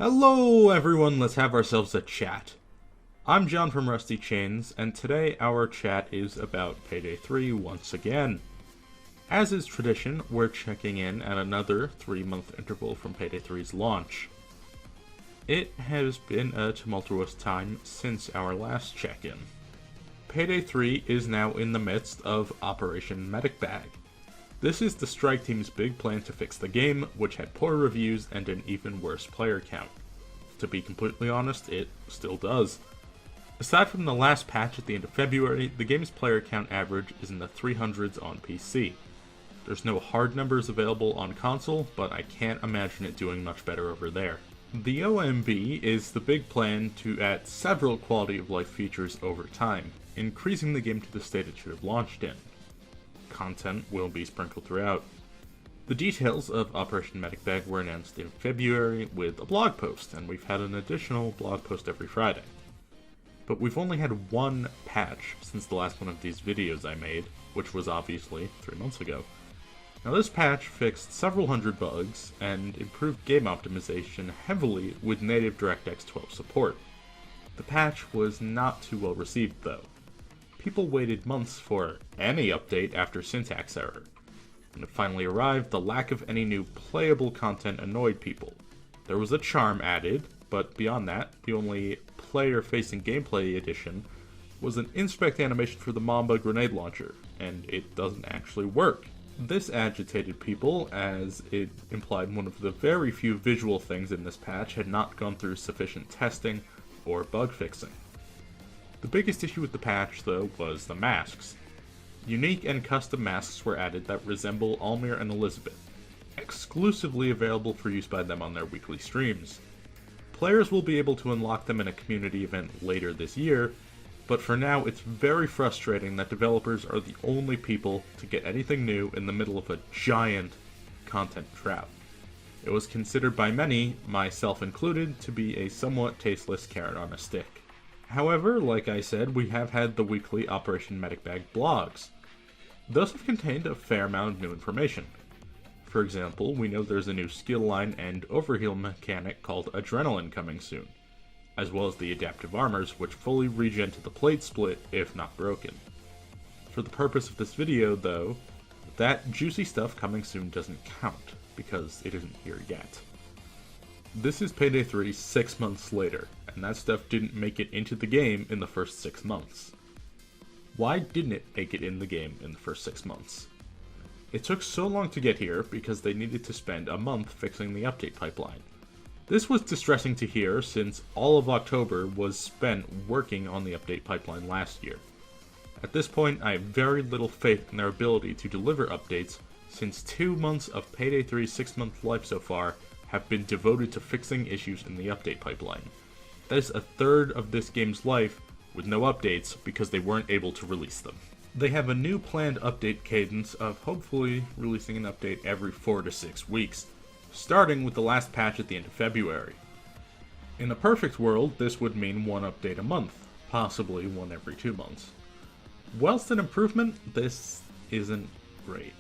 Hello everyone, let's have ourselves a chat. I'm John from Rusty Chains, and today our chat is about Payday 3 once again. As is tradition, we're checking in at another 3-month interval from Payday 3's launch. It has been a tumultuous time since our last check-in. Payday 3 is now in the midst of Operation Medic Bag. This is the strike team's big plan to fix the game, which had poor reviews and an even worse player count. To be completely honest, it still does. Aside from the last patch at the end of February, the game's player count average is in the 300s on PC. There's no hard numbers available on console, but I can't imagine it doing much better over there. The OMB is the big plan to add several quality of life features over time, increasing the game to the state it should have launched in. Content will be sprinkled throughout. The details of Operation Medic Bag were announced in February with a blog post, and we've had an additional blog post every Friday. But we've only had one patch since the last one of these videos I made, which was obviously 3 months ago. Now this patch fixed several hundred bugs and improved game optimization heavily with native DirectX 12 support. The patch was not too well received though. People waited months for any update after syntax error. When it finally arrived, the lack of any new playable content annoyed people. There was a charm added, but beyond that, the only player-facing gameplay addition was an inspect animation for the Mamba grenade launcher, and it doesn't actually work. This agitated people, as it implied one of the very few visual things in this patch had not gone through sufficient testing or bug fixing. The biggest issue with the patch, though, was the masks. Unique and custom masks were added that resemble Almir and Elizabeth, exclusively available for use by them on their weekly streams. Players will be able to unlock them in a community event later this year, but for now it's very frustrating that developers are the only people to get anything new in the middle of a giant content drought. It was considered by many, myself included, to be a somewhat tasteless carrot on a stick. However, like I said, we have had the weekly Operation Medic Bag blogs. Those have contained a fair amount of new information. For example, we know there's a new skill line and overheal mechanic called Adrenaline coming soon, as well as the adaptive armors, which fully regen to the plate split if not broken. For the purpose of this video, though, that juicy stuff coming soon doesn't count, because it isn't here yet. This is Payday 3 6 months later, and that stuff didn't make it into the game in the first 6 months. Why didn't it make it in the game in the first 6 months? It took so long to get here because they needed to spend a month fixing the update pipeline. This was distressing to hear since all of October was spent working on the update pipeline last year. At this point, I have very little faith in their ability to deliver updates since 2 months of Payday 3's 6-month life so far have been devoted to fixing issues in the update pipeline. That is a third of this game's life with no updates because they weren't able to release them. They have a new planned update cadence of hopefully releasing an update every 4 to 6 weeks, starting with the last patch at the end of February. In a perfect world, this would mean one update a month, possibly one every 2 months. Whilst an improvement, this isn't great.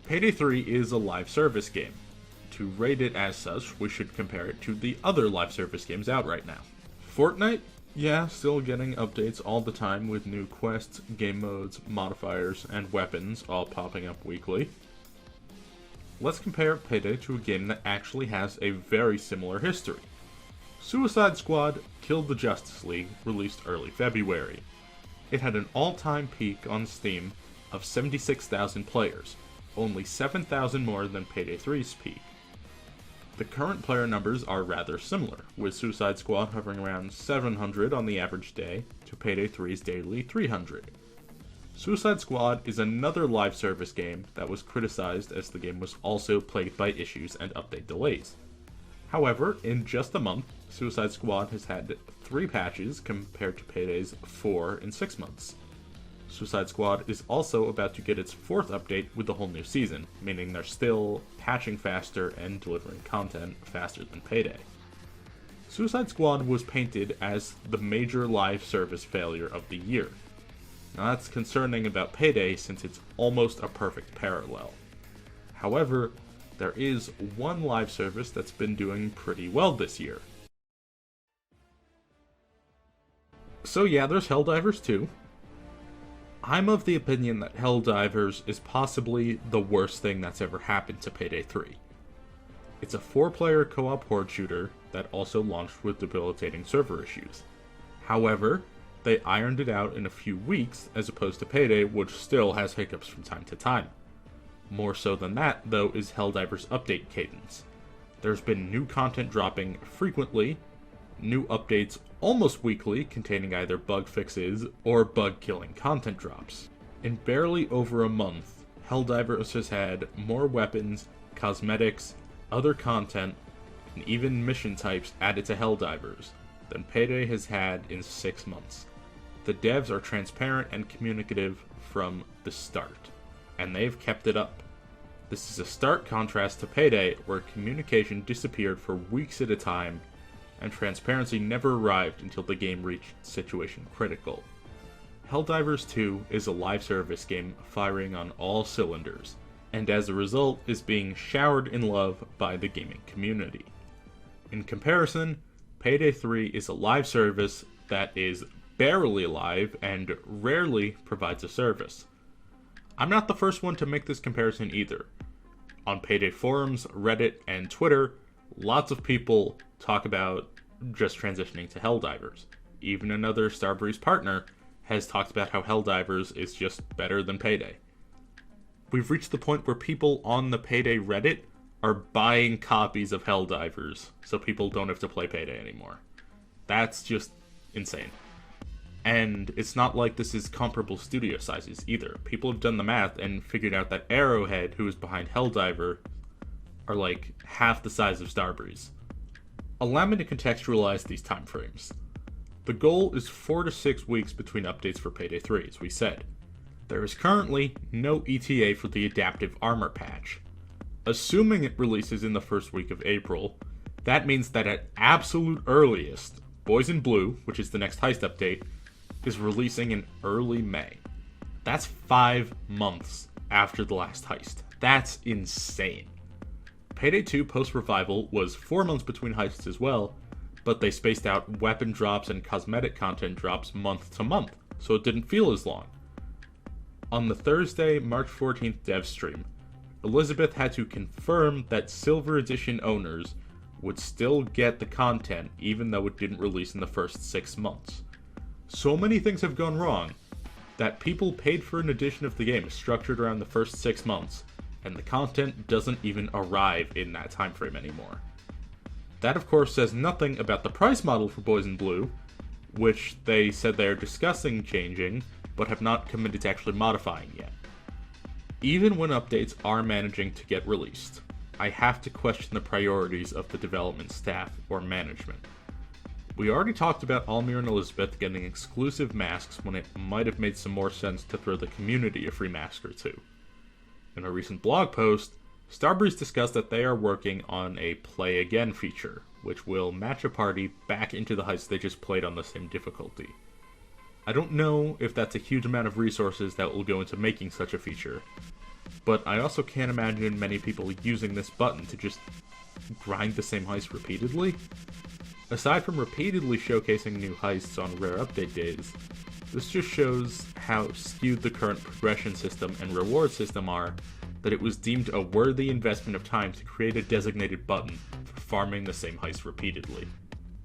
Payday 3 is a live service game. To rate it as such, we should compare it to the other live service games out right now. Fortnite? Yeah, still getting updates all the time with new quests, game modes, modifiers, and weapons all popping up weekly. Let's compare Payday to a game that actually has a very similar history. Suicide Squad Killed the Justice League released early February. It had an all-time peak on Steam of 76,000 players, only 7,000 more than Payday 3's peak. The current player numbers are rather similar, with Suicide Squad hovering around 700 on the average day to Payday 3's daily 300. Suicide Squad is another live service game that was criticized as the game was also plagued by issues and update delays. However, in just a month, Suicide Squad has had 3 patches compared to Payday's 4 in 6 months. Suicide Squad is also about to get its 4th update with the whole new season, meaning they're still patching faster and delivering content faster than Payday. Suicide Squad was painted as the major live service failure of the year. Now that's concerning about Payday since it's almost a perfect parallel. However, there is one live service that's been doing pretty well this year, So yeah, there's Helldivers 2. I'm of the opinion that Helldivers is possibly the worst thing that's ever happened to Payday 3. It's a 4-player co-op horde shooter that also launched with debilitating server issues. However, they ironed it out in a few weeks as opposed to Payday, which still has hiccups from time to time. More so than that, though, is Helldivers' update cadence. There's been new content dropping frequently, new updates almost weekly containing either bug fixes or bug-killing content drops. In barely over a month, Helldivers has had more weapons, cosmetics, other content, and even mission types added to Helldivers than Payday has had in 6 months. The devs are transparent and communicative from the start, and they've kept it up. This is a stark contrast to Payday, where communication disappeared for weeks at a time, and transparency never arrived until the game reached situation critical. Helldivers 2 is a live service game firing on all cylinders, and as a result is being showered in love by the gaming community. In comparison, Payday 3 is a live service that is barely live and rarely provides a service. I'm not the first one to make this comparison either. On Payday forums, Reddit, and Twitter, lots of people talk about just transitioning to Helldivers. Even another Starbreeze partner has talked about how Helldivers is just better than Payday. We've reached the point where people on the Payday Reddit are buying copies of Helldivers so people don't have to play Payday anymore. That's just insane. And it's not like this is comparable studio sizes either. People have done the math and figured out that Arrowhead, who is behind Helldiver, are like half the size of Starbreeze. Allow me to contextualize these timeframes. The goal is 4 to 6 weeks between updates for Payday 3, as we said. There is currently no ETA for the Adaptive Armor patch. Assuming it releases in the first week of April, that means that at absolute earliest, Boys in Blue, which is the next heist update, is releasing in early May. That's 5 months after the last heist. That's insane. Payday 2 post-revival was 4 months between heists as well, but they spaced out weapon drops and cosmetic content drops month to month, so it didn't feel as long. On the Thursday, March 14th dev stream, Elizabeth had to confirm that Silver Edition owners would still get the content even though it didn't release in the first 6 months. So many things have gone wrong that people paid for an edition of the game structured around the first 6 months, and the content doesn't even arrive in that time frame anymore. That of course says nothing about the price model for Boys in Blue, which they said they are discussing changing, but have not committed to actually modifying yet. Even when updates are managing to get released, I have to question the priorities of the development staff or management. We already talked about Almir and Elizabeth getting exclusive masks when it might have made some more sense to throw the community a free mask or two. In a recent blog post, Starbreeze discussed that they are working on a play again feature, which will match a party back into the heist they just played on the same difficulty. I don't know if that's a huge amount of resources that will go into making such a feature, but I also can't imagine many people using this button to just grind the same heist repeatedly. Aside from repeatedly showcasing new heists on rare update days, this just shows how skewed the current progression system and reward system are, that it was deemed a worthy investment of time to create a designated button for farming the same heist repeatedly.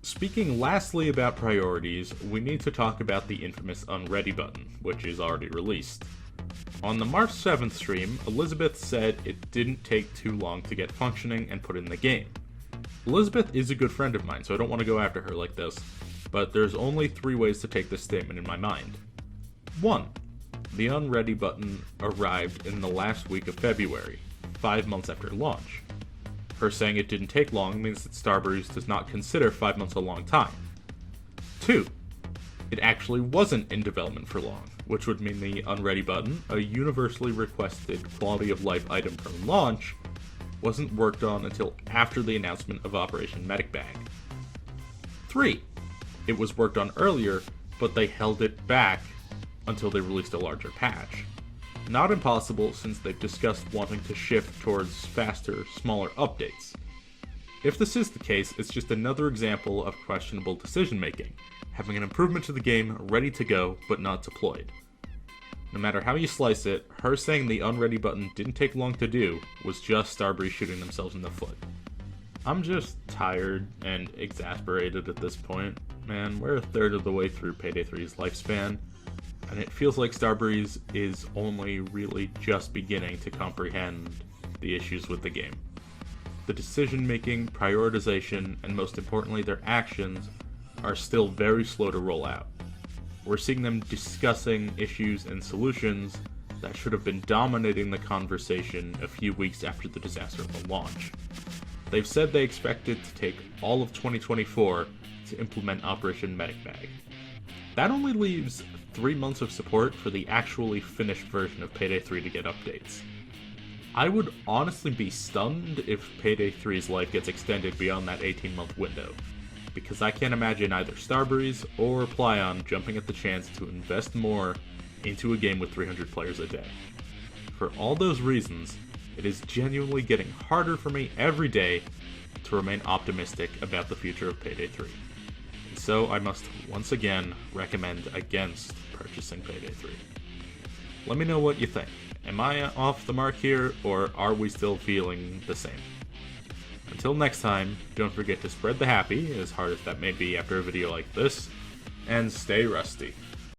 Speaking lastly about priorities, we need to talk about the infamous Unready button, which is already released. On the March 7th stream, Elizabeth said it didn't take too long to get functioning and put in the game. Elizabeth is a good friend of mine, so I don't want to go after her like this, but there's only 3 ways to take this statement in my mind. 1. The Unready button arrived in the last week of February, 5 months after launch. Her saying it didn't take long means that Starbreeze does not consider 5 months a long time. 2. It actually wasn't in development for long, which would mean the Unready button, a universally requested quality of life item from launch, wasn't worked on until after the announcement of Operation Medic Bag. 3. It was worked on earlier, but they held it back until they released a larger patch. Not impossible, since they've discussed wanting to shift towards faster, smaller updates. If this is the case, it's just another example of questionable decision making. having an improvement to the game ready to go but not deployed. No matter how you slice it, her saying the unready button didn't take long to do was just Starbreeze shooting themselves in the foot. I'm just tired and exasperated at this point. Man, we're a third of the way through Payday 3's lifespan, and it feels like Starbreeze is only really just beginning to comprehend the issues with the game. The decision-making, prioritization, and most importantly their actions are still very slow to roll out. We're seeing them discussing issues and solutions that should have been dominating the conversation a few weeks after the disaster of the launch. They've said they expect it to take all of 2024 to implement Operation Medic Bag. That only leaves 3 months of support for the actually finished version of Payday 3 to get updates. I would honestly be stunned if Payday 3's life gets extended beyond that 18-month window, because I can't imagine either Starbreeze or Plyon jumping at the chance to invest more into a game with 300 players a day. For all those reasons, it is genuinely getting harder for me every day to remain optimistic about the future of Payday 3. And so I must once again recommend against purchasing Payday 3. Let me know what you think. Am I off the mark here, or are we still feeling the same? Until next time, don't forget to spread the happy, as hard as that may be after a video like this, and stay rusty.